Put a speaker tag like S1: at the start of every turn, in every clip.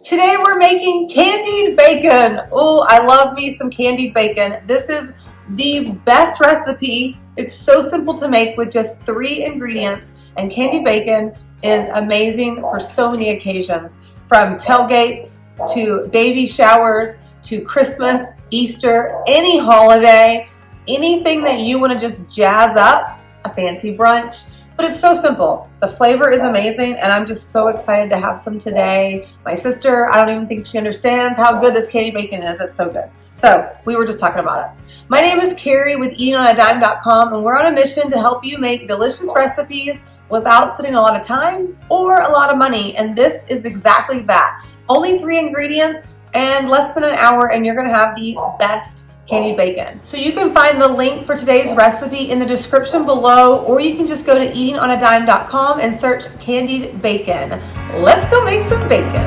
S1: Today we're making candied bacon. Oh, I love me some candied bacon. This is the best recipe. It's so simple to make with just 3 ingredients, and candied bacon is amazing for so many occasions, from tailgates to baby showers to Christmas, Easter, any holiday, anything that you want to just jazz up, a fancy brunch. But it's so simple. The flavor is amazing, and I'm just so excited to have some today. My sister, I don't even think she understands how good this candied bacon is. It's so good. So we were just talking about it. My name is Carrie with eatingonadime.com, and we're on a mission to help you make delicious recipes without spending a lot of time or a lot of money. And this is exactly that. Only 3 ingredients and less than an hour, and you're gonna have the best candied bacon. So you can find the link for today's recipe in the description below, or you can just go to eatingonadime.com and search candied bacon. Let's go make some bacon.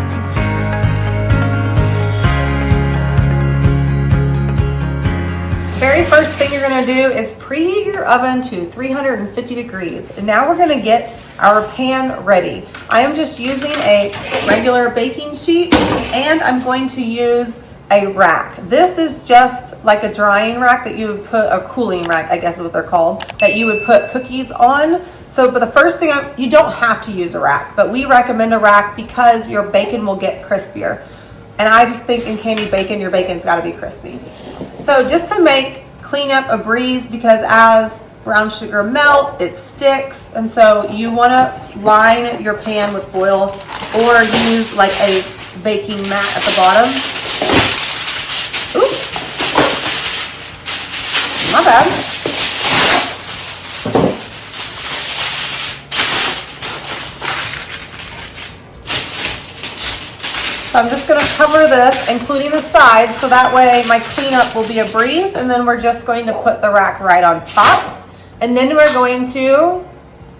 S1: Very first thing you're gonna do is preheat your oven to 350 degrees. And now we're gonna get our pan ready. I am just using a regular baking sheet, and I'm going to use a rack. This is just like a drying rack that you would put, a cooling rack, I guess is what they're called, that you would put cookies on. So, but the first thing, you don't have to use a rack, but we recommend a rack because your bacon will get crispier. And I just think in candied bacon, your bacon's gotta be crispy. So just to clean up a breeze, because as brown sugar melts, it sticks. And so you wanna line your pan with foil or use like a baking mat at the bottom. Oops, my bad. So I'm just going to cover this, including the sides, so that way my cleanup will be a breeze. And then we're just going to put the rack right on top. And then we're going to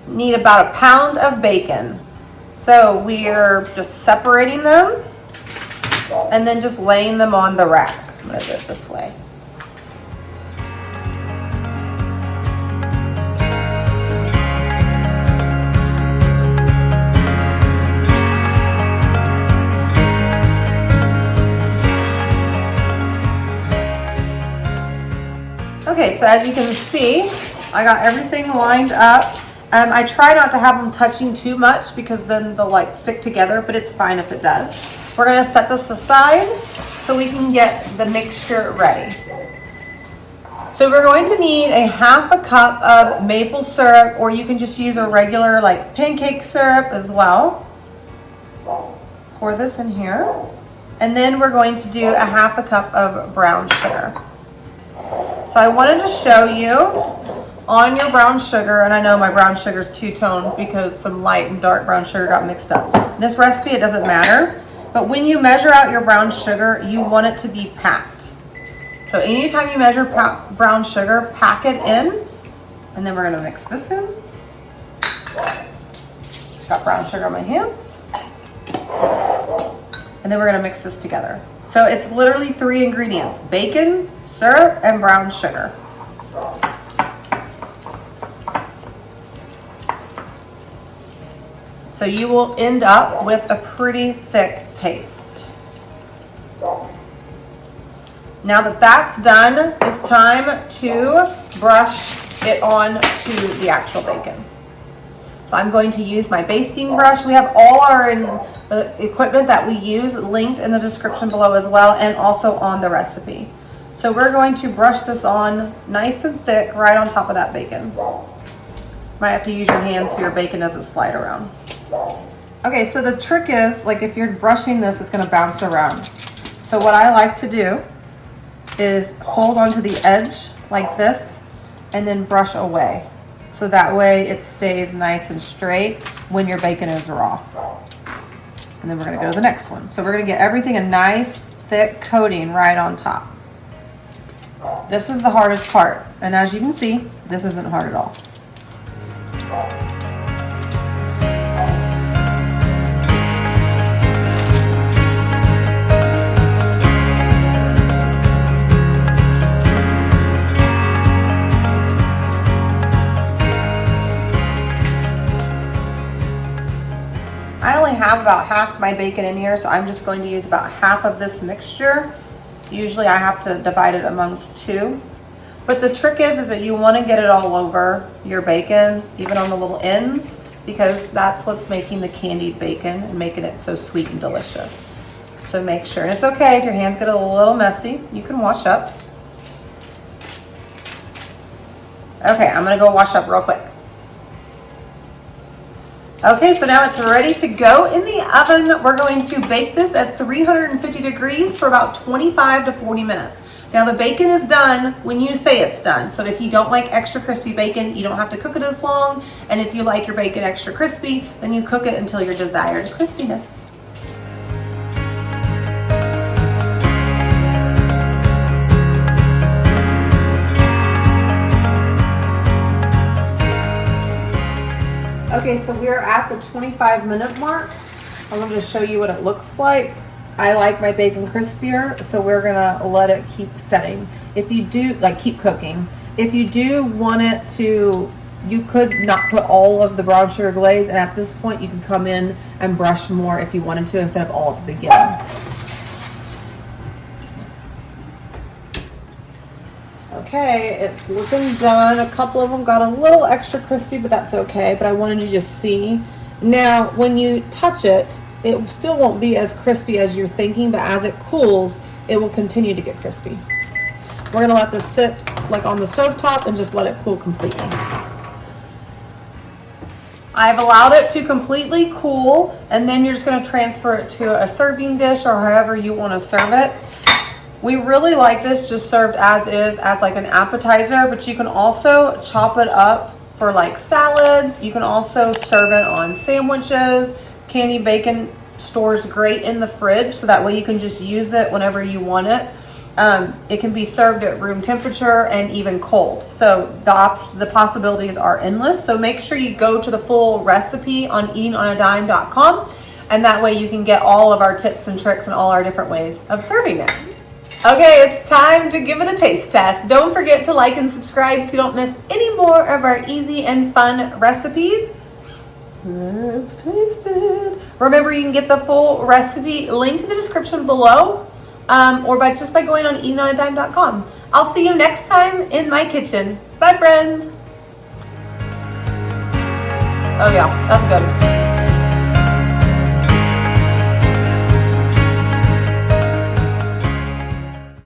S1: need about 1 pound of bacon. So we're just separating them and then just laying them on the rack. I'm going to do it this way. Okay, so as you can see, I got everything lined up. I try not to have them touching too much because then they'll like stick together, but it's fine if it does. We're going to set this aside so we can get the mixture ready. So we're going to need a 1/2 cup of maple syrup, or you can just use a regular like pancake syrup as well. Pour this in here. And then we're going to do a 1/2 cup of brown sugar. So I wanted to show you on your brown sugar, and I know my brown sugar is two-toned because some light and dark brown sugar got mixed up. In this recipe, it doesn't matter. But when you measure out your brown sugar, you want it to be packed. So anytime you measure brown sugar, pack it in. And then we're gonna mix this in. Got brown sugar on my hands. And then we're gonna mix this together. So it's literally 3 ingredients: bacon, syrup, and brown sugar. So you will end up with a pretty thick paste. Now that that's done, it's time to brush it on to the actual bacon. So I'm going to use my basting brush. We have all our equipment that we use linked in the description below as well, and also on the recipe. So we're going to brush this on nice and thick right on top of that bacon. Might have to use your hands so your bacon doesn't slide around. Okay, so the trick is, like if you're brushing this, it's gonna bounce around. So what I like to do is hold onto the edge like this and then brush away. So that way it stays nice and straight when your bacon is raw. And then we're gonna go to the next one. So we're gonna get everything a nice thick coating right on top. This is the hardest part. And as you can see, this isn't hard at all. I only have about half my bacon in here, so I'm just going to use about half of this mixture. Usually I have to divide it amongst two. But the trick is that you want to get it all over your bacon, even on the little ends, because that's what's making the candied bacon and making it so sweet and delicious. So make sure, and it's okay if your hands get a little messy, you can wash up. Okay, I'm gonna go wash up real quick. Okay, so now it's ready to go in the oven. We're going to bake this at 350 degrees for about 25 to 40 minutes. Now the bacon is done when you say it's done. So if you don't like extra crispy bacon, you don't have to cook it as long. And if you like your bacon extra crispy, then you cook it until your desired crispiness. Okay, so we're at the 25-minute mark. I'm going to show you what it looks like. I like my bacon crispier, so we're gonna let it keep setting. If you do, like, keep cooking. If you do want it to, you could not put all of the brown sugar glaze, and at this point you can come in and brush more if you wanted to instead of all at the beginning. Okay, it's looking done. A couple of them got a little extra crispy, but that's okay, but I wanted you to just see. Now, when you touch it, it still won't be as crispy as you're thinking, but as it cools, it will continue to get crispy. We're gonna let this sit like on the stovetop and just let it cool completely. I've allowed it to completely cool, and then you're just gonna transfer it to a serving dish or however you wanna serve it. We really like this just served as is, as like an appetizer, but you can also chop it up for like salads. You can also serve it on sandwiches. Candied bacon stores great in the fridge, so that way you can just use it whenever you want it. It can be served at room temperature and even cold. So the possibilities are endless. So make sure you go to the full recipe on eatonadime.com, and that way you can get all of our tips and tricks and all our different ways of serving it. Okay, it's time to give it a taste test. Don't forget to like and subscribe so you don't miss any more of our easy and fun recipes. Let's taste it. Remember, you can get the full recipe linked in the description below, or just by going on eatonadime.com. I'll see you next time in my kitchen. Bye, friends. Oh yeah, that's good.